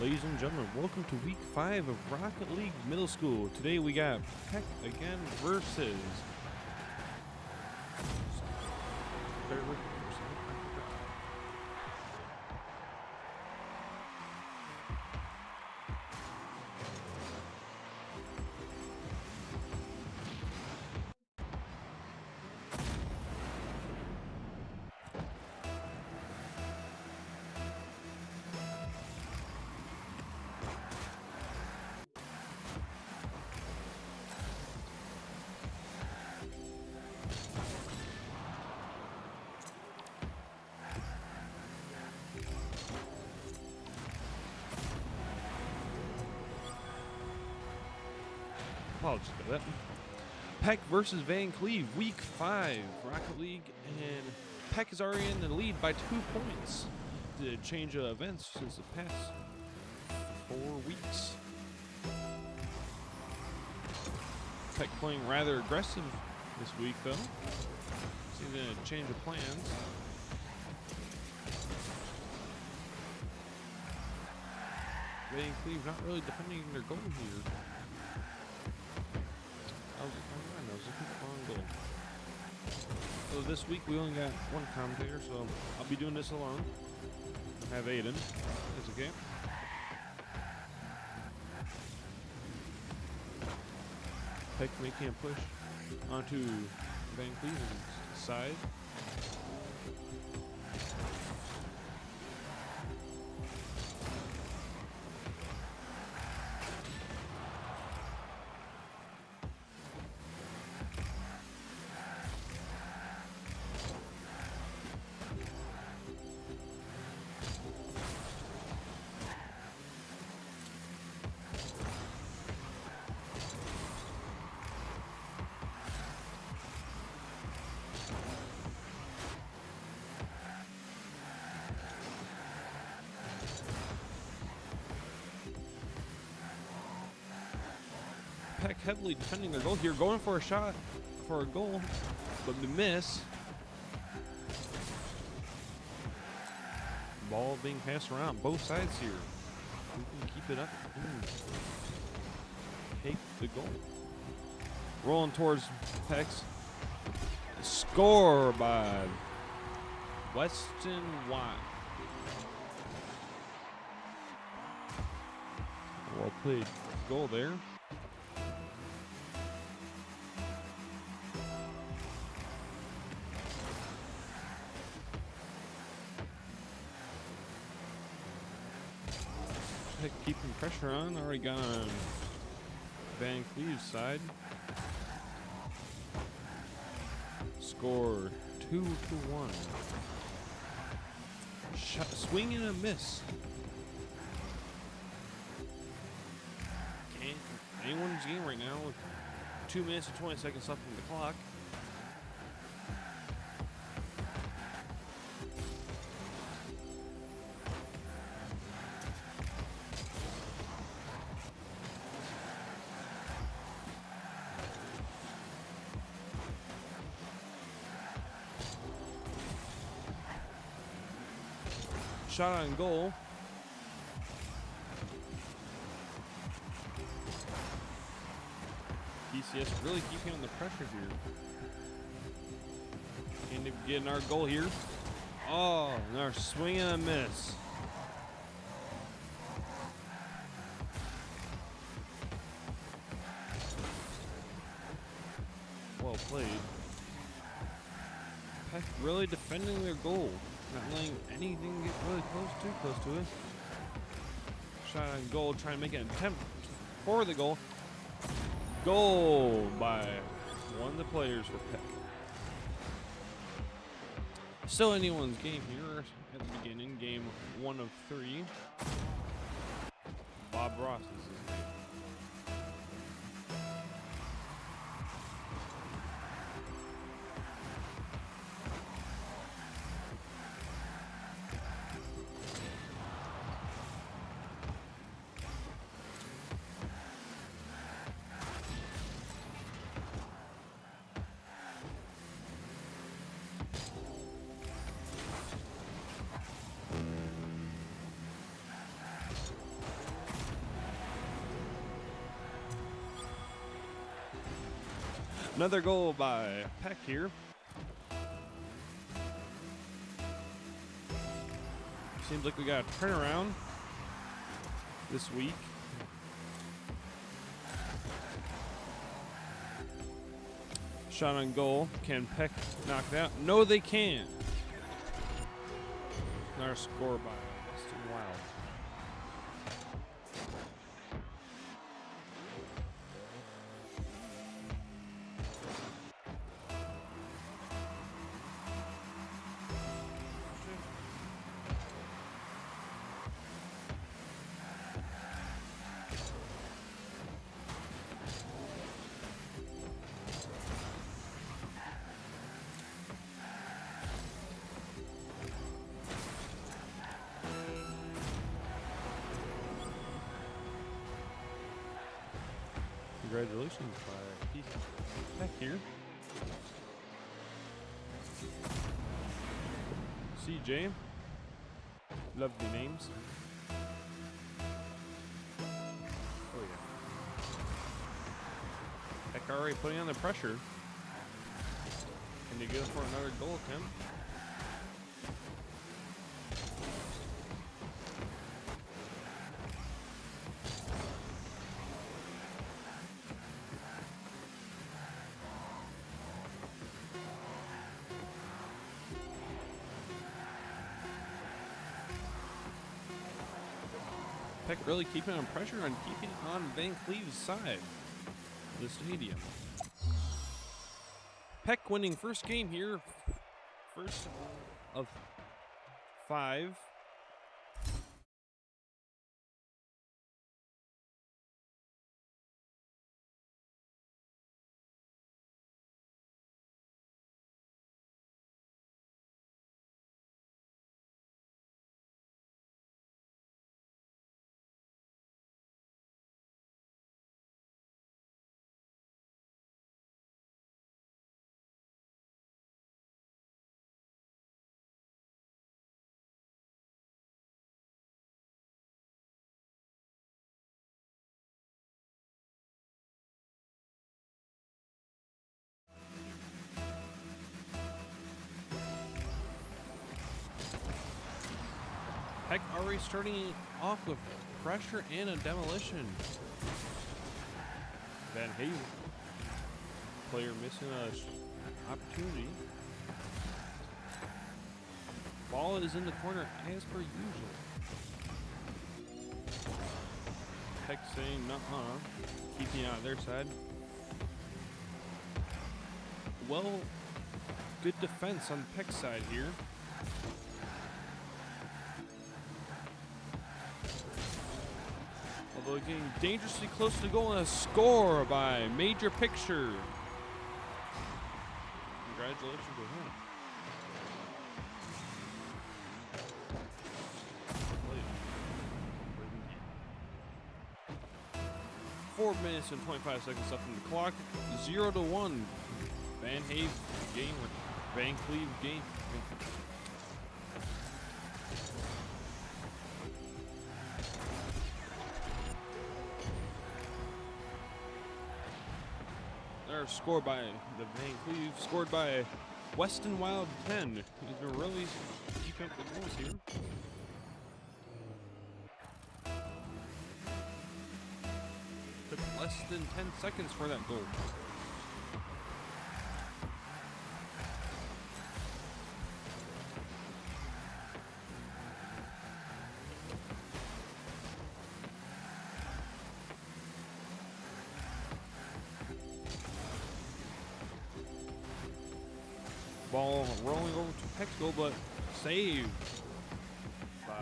Ladies and gentlemen, welcome to week 5 of Rocket League Middle School. Today we got Peck again versus... Bear with me for a second. Apologies for that. Peck versus Vancleave, week 5, Rocket League, and Peck is already in the lead by 2 points. The change of events since the past 4 weeks. Peck playing rather aggressive this week, though. Seems to change of plans. Vancleave not really defending their goal here. I was looking for goal. So this week we only got one commentator, so I'll be doing this alone. I have Aiden. That's okay. Peck making a push onto Vancleave's side. Peck heavily defending their goal here, going for a shot for a goal, but the miss. Ball being passed around both sides here. Who can keep it up and take the goal? Rolling towards Peck's. Score by Weston Watt. Well played goal there. Keeping pressure on, already got on Vancleave's side. Score 2-1. Shot, swing and a miss. Anyone's game right now with 2 minutes and 20 seconds left on the clock. Shot on goal. BCS really keeping on the pressure here. End up getting our goal here. Oh, and our swing and a miss. Well played. Peck really defending their goal. Not letting anything get really too close to it. Shot on goal, trying to make an attempt for the goal. Goal by one of the players for Peck. Still anyone's game here at the beginning. Game 1 of 3. Bob Ross is his name. Another goal by Peck here. Seems like we got a turnaround this week. Shot on goal. Can Peck knock it out? No, they can't. Another score by Weston Wild. Congratulations by Peck here. CJ. Lovely names. Oh yeah. Peck already putting on the pressure. Can they go for another goal attempt? Peck really keeping on pressure and keeping on Vancleave's side of the stadium. Peck winning first game here, first of 5. Peck already starting off with pressure and a demolition. Vancleave player missing a opportunity. Ball is in the corner as per usual. Peck saying nuh-uh, keeping out their side. Well, good defense on Peck's side here. Although getting dangerously close to goal and a score by Major Picture. Congratulations to him. 4 minutes and 25 seconds left in the clock. 0-1. Vancleave game or Vancleave game. Scored by the Vancleave, scored by Weston Wild 10. He's been really keeping up the goals here. Took less than 10 seconds for that goal. Ball rolling over to Peck's goal, but saved by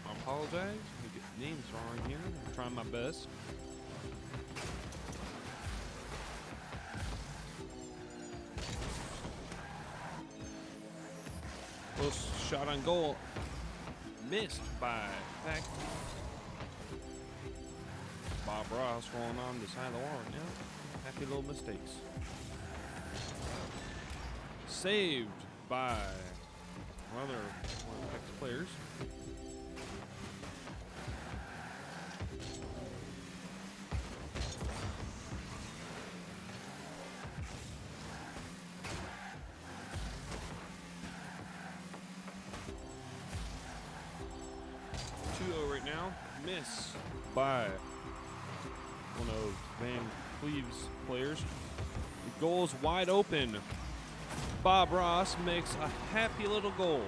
I apologize. I get names wrong here. I'm trying my best. Close shot on goal. Missed by Peck. Bob Ross rolling on the side of the wall right now. Happy little mistakes. Saved by one of Peck's players. Right now, miss by one of Vancleave's players. The goal is wide open. Bob Ross makes a happy little goal.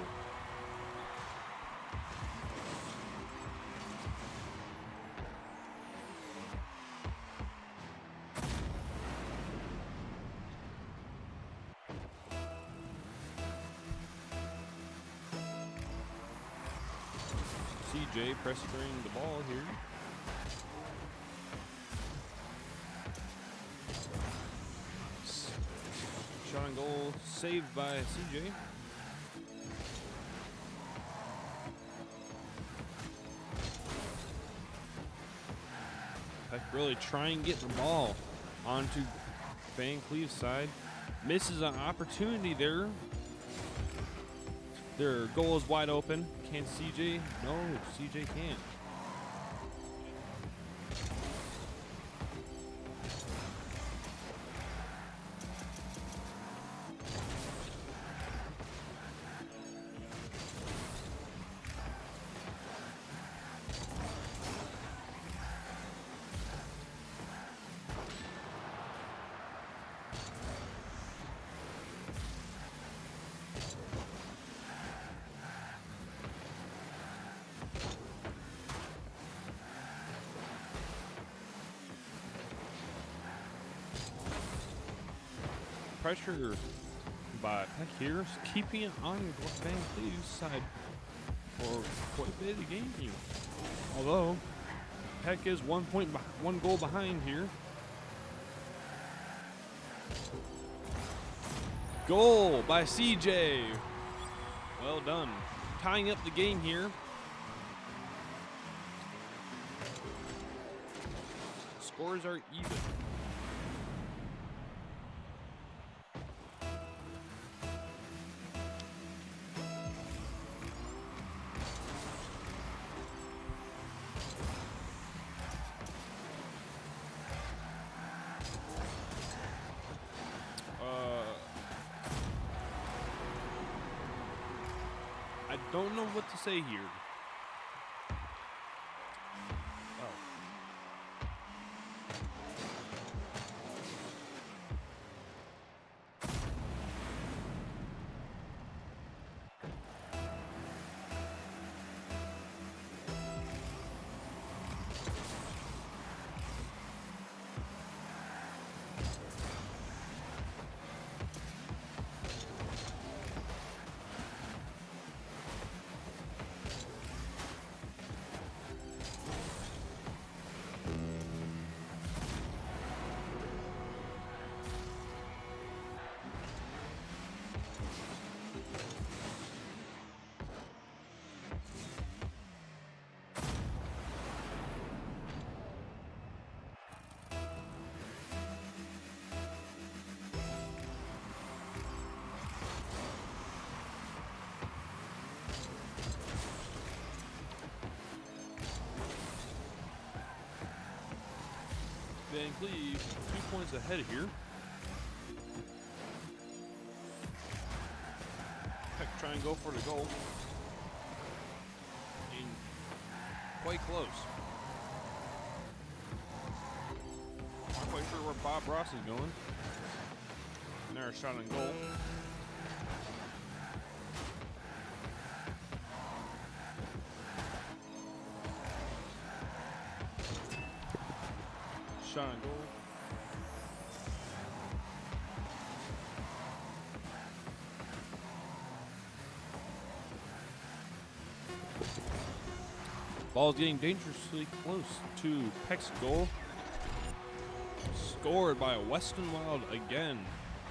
CJ pressuring the ball here. Shot on goal saved by CJ. Peck really trying to get the ball onto Vancleave's side. Misses an opportunity there. Their goal is wide open. Can CJ? No, CJ can't. Pressure by Peck here, keeping it on Vancleave's side for quite a bit of the game here. Although Peck is 1 goal behind here. Goal by CJ. Well done. Tying up the game here. Scores are even. I don't know what to say here. Vancleave 2 points ahead here. Peck try and go for the goal. And quite close. Not quite sure where Bob Ross is going. And there's a shot on goal. Shot on goal. Ball's getting dangerously close to Peck's goal. Scored by Weston Wild again.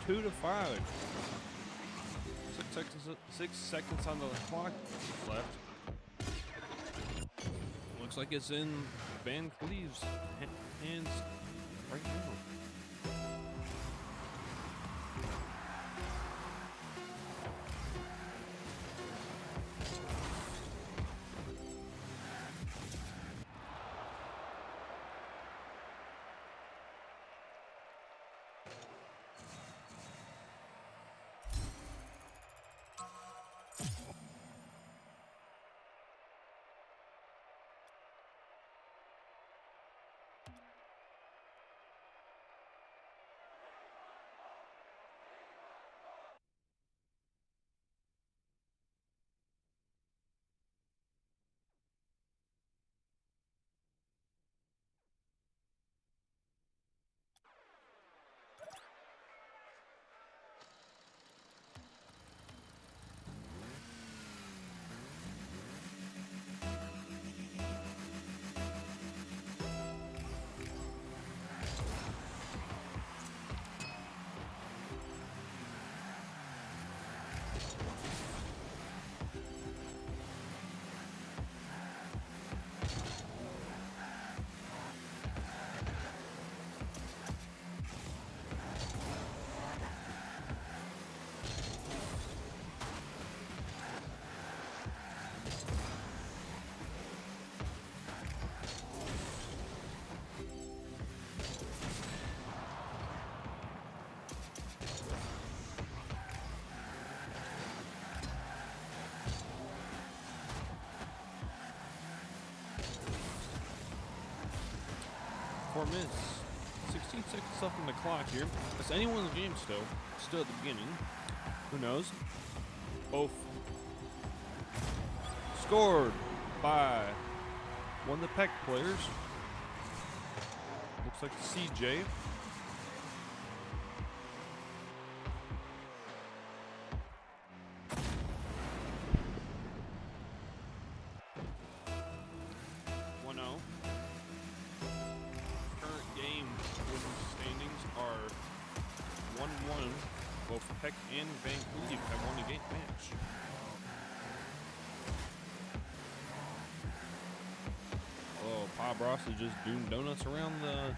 2-5. 6 seconds on the clock left. Looks like it's in Vancleave's hands right now. more minutes. 16 seconds left on the clock here. It's anyone's game still. Still at the beginning. Who knows? Both scored by one of the Peck players. Looks like CJ. Current game standings are 1-1. Both Peck and Vancleave have won a game match. Oh, Bob Ross is just doing donuts around the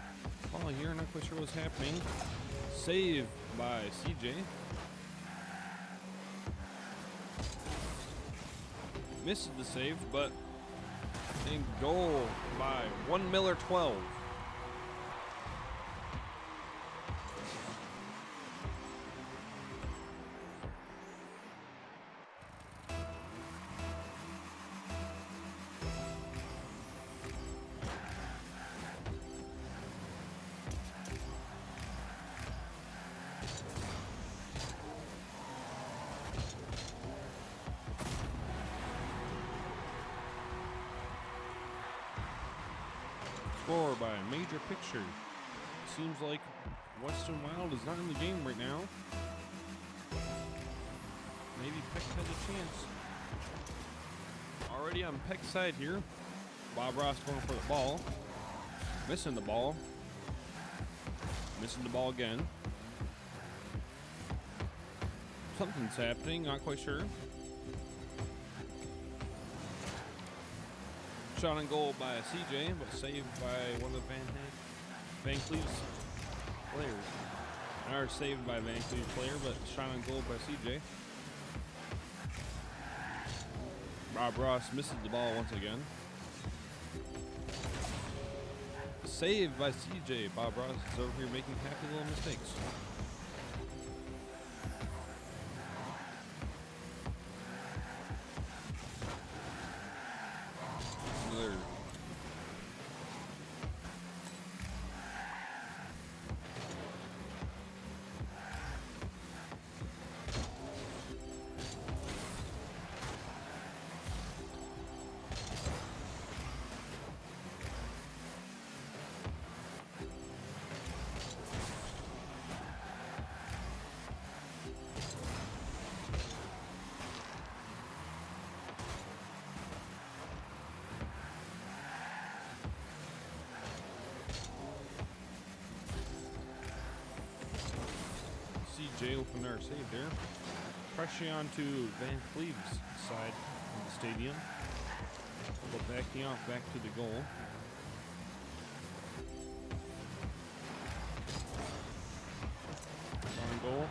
ball here. Not quite sure what's happening. Save by CJ. Misses the save, but in goal by 1 Miller 12. Score by a major picture. Seems like Western Wild is not in the game right now. Maybe Peck has a chance. Already on Peck's side here. Bob Ross going for the ball. Missing the ball. Missing the ball again. Something's happening, not quite sure. Shot on goal by CJ, but saved by one of Vancleave's players. Or saved by Vancleave's player, but shot on goal by CJ. Bob Ross misses the ball once again. Saved by CJ. Bob Ross is over here making happy little mistakes. CJ opened our save there. Pressure onto Vancleave's side of the stadium. But backing off back to the goal. On goal.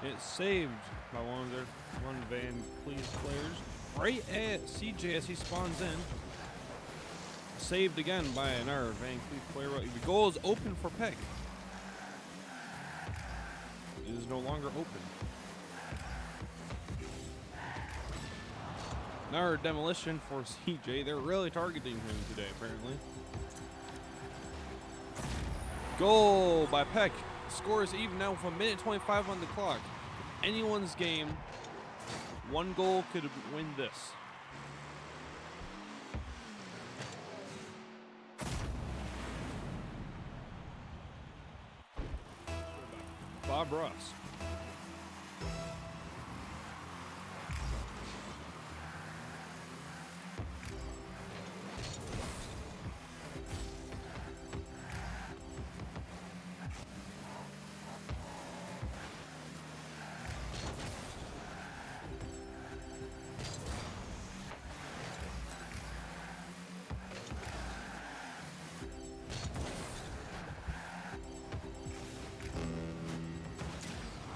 It's saved by one of Vancleave's players. Right at CJ as he spawns in. Saved again by another Vancleave player. The goal is open for Peck. It is no longer open. Another demolition for CJ. They're really targeting him today, apparently. Goal by Peck. Score is even now with 1:25 on the clock. Anyone's game. One goal could win this. Bob Ross.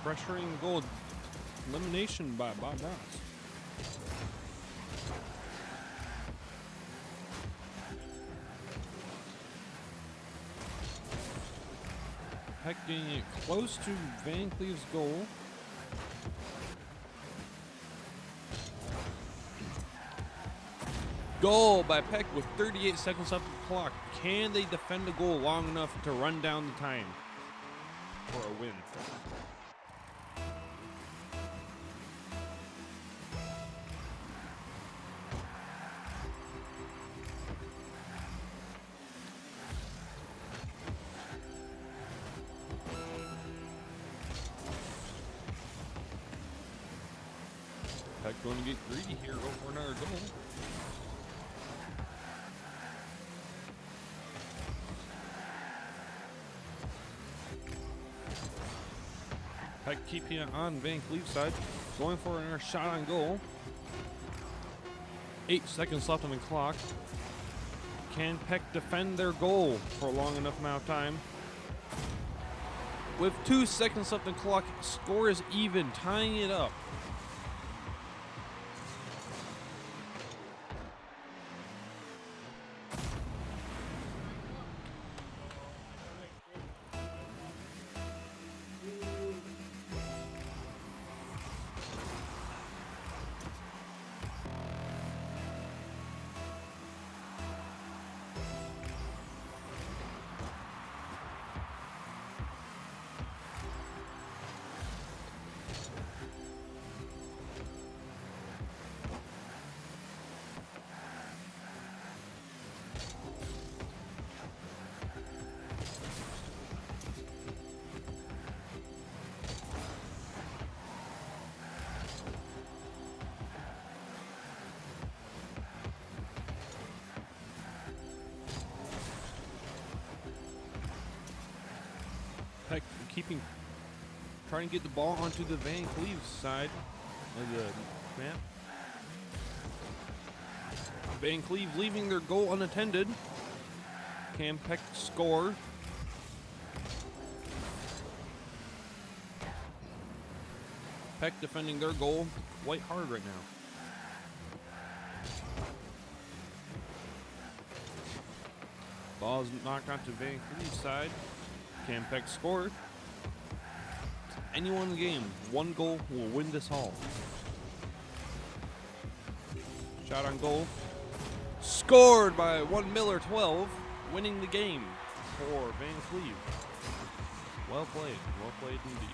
Pressuring goal. Elimination by Bob Ross. Peck getting it close to Vancleave's goal. Goal by Peck with 38 seconds left on the clock. Can they defend the goal long enough to run down the time for a win? Peck going to get greedy here, go for another goal. Peck keeping it on Vancleave side, going for another shot on goal. 8 seconds left on the clock. Can Peck defend their goal for a long enough amount of time? With 2 seconds left on the clock, score is even, tying it up. Peck trying to get the ball onto the Vancleave side of the map. Vancleave leaving their goal unattended. Can Peck score? Peck defending their goal quite hard right now. Ball's knocked onto Vancleave's side. Can Peck score? Anyone in the game, one goal will win this haul. Shot on goal. Scored by 1 Miller 12, winning the game for Vancleave. Well played indeed.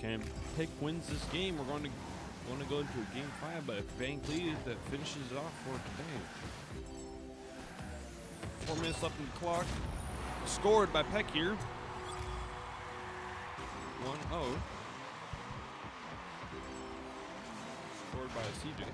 Can Peck wins this game, we're going to go into a game 5, but Vancleave that finishes it off for today. 4 minutes left on the clock. Scored by Peck here. 1-0. Scored by CJ.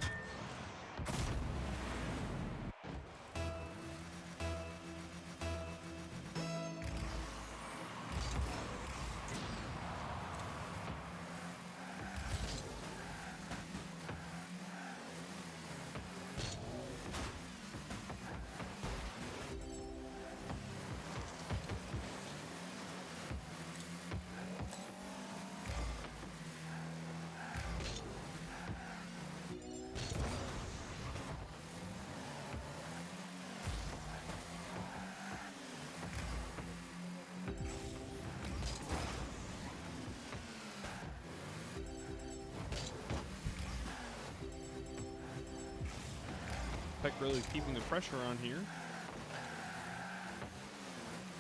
Peck really keeping the pressure on here.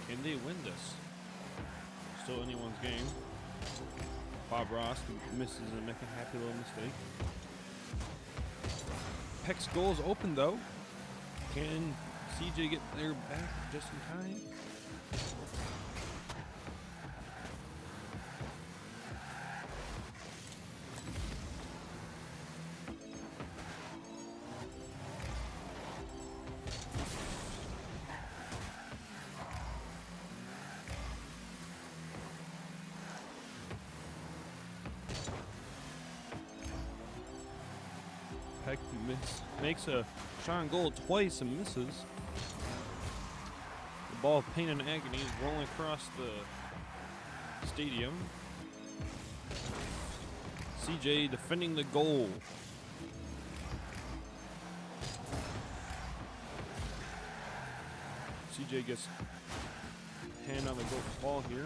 Can they win this? Still anyone's game. Bob Ross misses and makes a happy little mistake. Peck's goal is open though. Can CJ get there back just in time? Peck makes a shot on goal twice and misses. The ball of pain and agony is rolling across the stadium. CJ defending the goal. CJ gets hand on the goal ball here.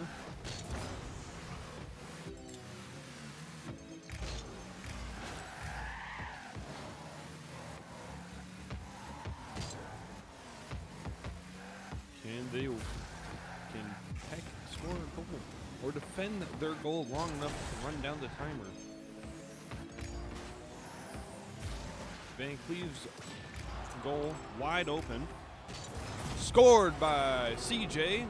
Can Peck score a goal or defend their goal long enough to run down the timer? Vancleave's goal wide open. Scored by CJ.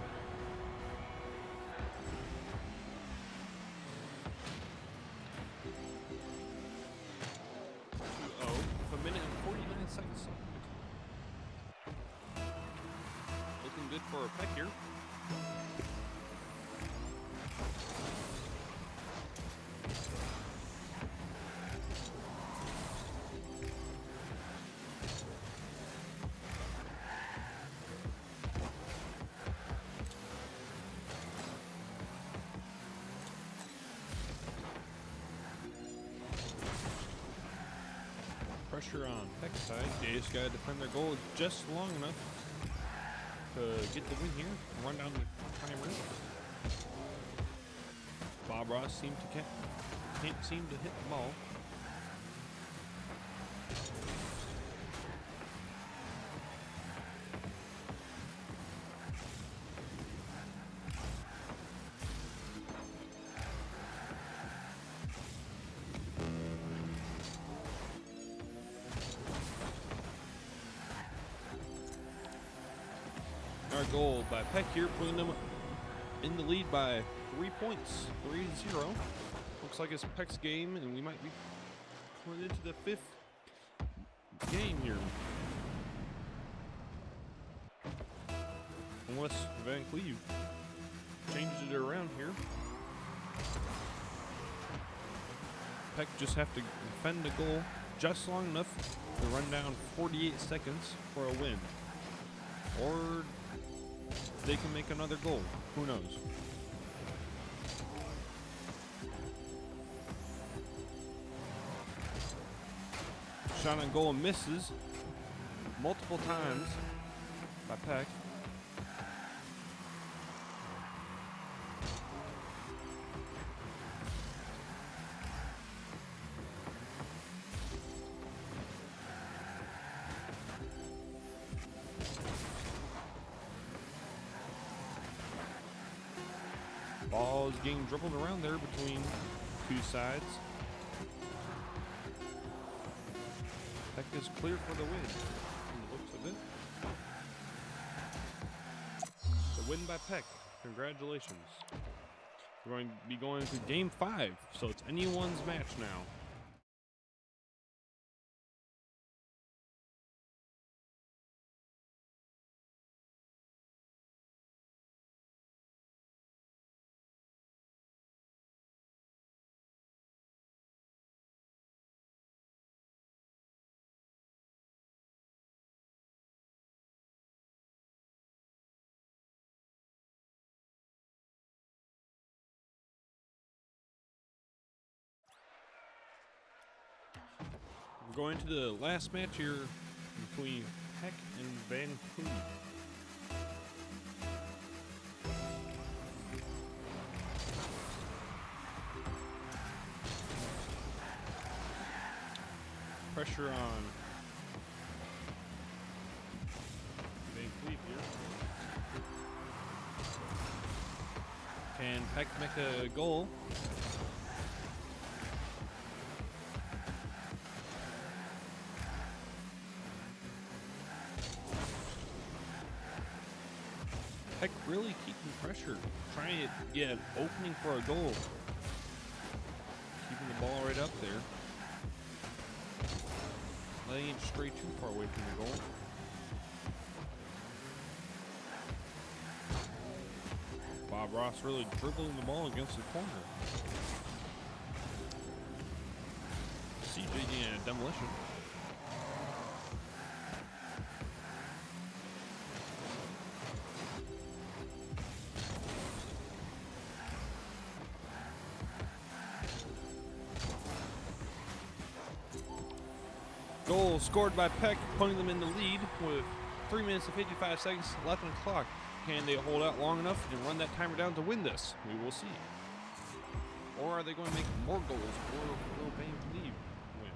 2-0. A minute and 49 seconds. Looking good for a Peck here. Pressure on Peck's side. They just got to defend their goal just long enough to get the win here and run down the timer. Bob Ross can't seem to hit the ball. Our goal by Peck here, putting them in the lead by 3 points, 3-0. Looks like it's Peck's game, and we might be put into the 5th game here. Unless Vancleave changes it around here. Peck just have to defend the goal just long enough to run down 48 seconds for a win. Or they can make another goal. Who knows? Shot on goal misses multiple times by Peck. Ball is getting dribbled around there between two sides. Peck is clear for the win, from the looks of it. The win by Peck. Congratulations. We're going to be going to Game 5, so it's anyone's match now. We're going to the last match here between Peck and Vancleave. Pressure on Can Peck make a goal? Peck really keeping pressure, trying to get an opening for a goal. Keeping the ball right up there. Letting it stray too far away from the goal. Bob Ross really dribbling the ball against the corner. CJ getting a demolition. Goal scored by Peck, putting them in the lead with 3 minutes and 55 seconds left on the clock. Can they hold out long enough and run that timer down to win this? We will see. Or are they going to make more goals, or will Vancleave win?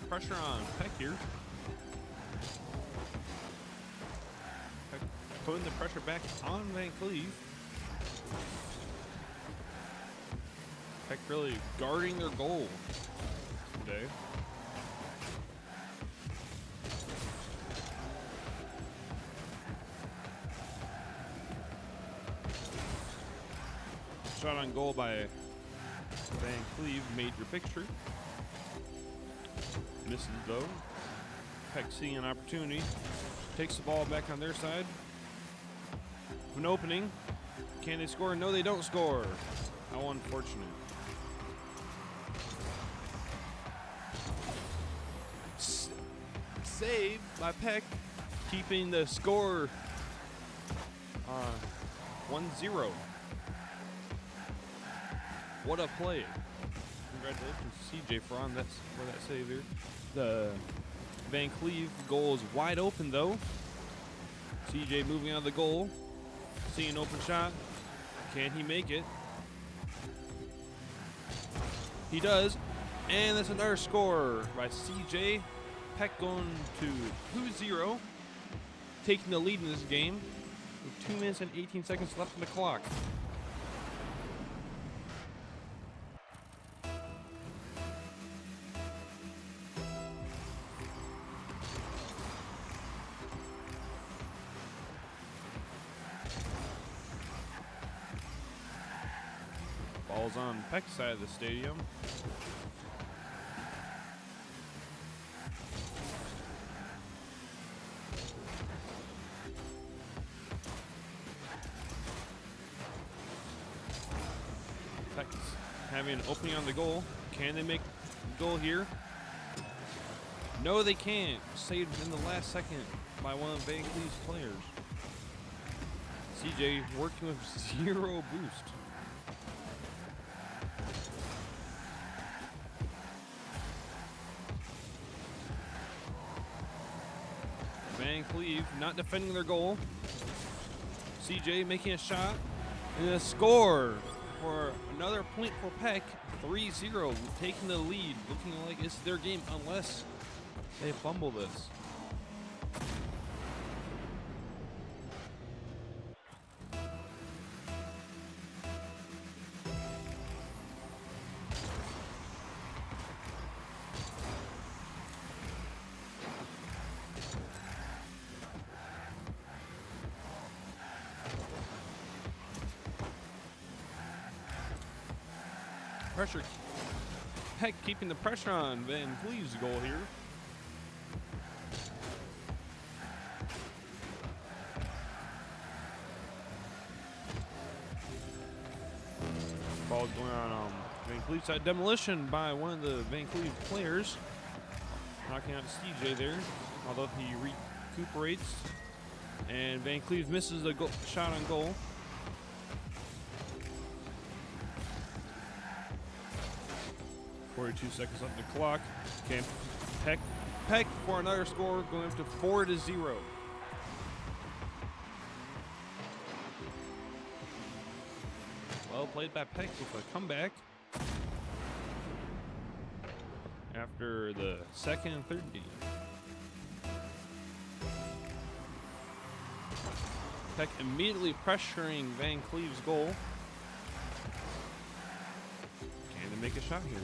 Pressure on Peck here. Peck putting the pressure back on Vancleave. Peck really guarding their goal today. Shot on goal by Vancleave, major picture. Misses though. Peck seeing an opportunity. Takes the ball back on their side. An opening. Can they score? No, they don't score. How unfortunate. Save by Peck, keeping the score 1-0. What a play. Congratulations to CJ for that save there. The Vancleave goal is wide open though. CJ moving out of the goal. See an open shot. Can he make it? He does. And that's another score by CJ. Peck going to 2-0. Taking the lead in this game with 2 minutes and 18 seconds left on the clock. Ball's on Peck's side of the stadium. Peck's having an opening on the goal. Can they make a goal here? No, they can't. Saved in the last second by one of Vancleave's players. CJ working with 0 boost. Vancleave not defending their goal. CJ making a shot and a score for another point for Peck. 3-0, taking the lead, looking like it's their game unless they fumble this. Pressure. Peck keeping the pressure on Vancleave's goal here. Ball's going on Vancleave's side. Demolition by one of the Vancleave players. Knocking out CJ there, although he recuperates. And Vancleave misses the shot on goal. 42 seconds on the clock. Okay, Peck for another score, going up to 4-0. Well played by Peck with a comeback after the second and third game. Peck immediately pressuring Vancleave's goal. Can they make a shot here?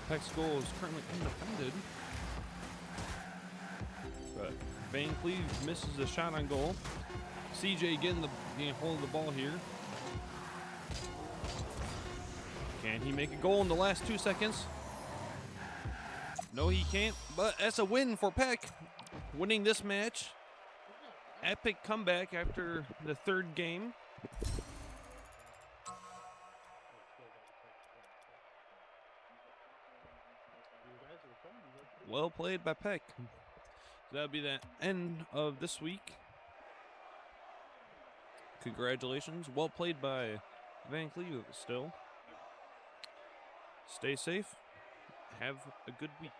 Peck's goal is currently undefended, but Vancleave misses a shot on goal. CJ getting hold of the ball here. Can he make a goal in the last 2 seconds? No, he can't, but that's a win for Peck, winning this match. Epic comeback after the third game. Well played by Peck. That'll be the end of this week. Congratulations. Well played by Vancleave still. Stay safe. Have a good week.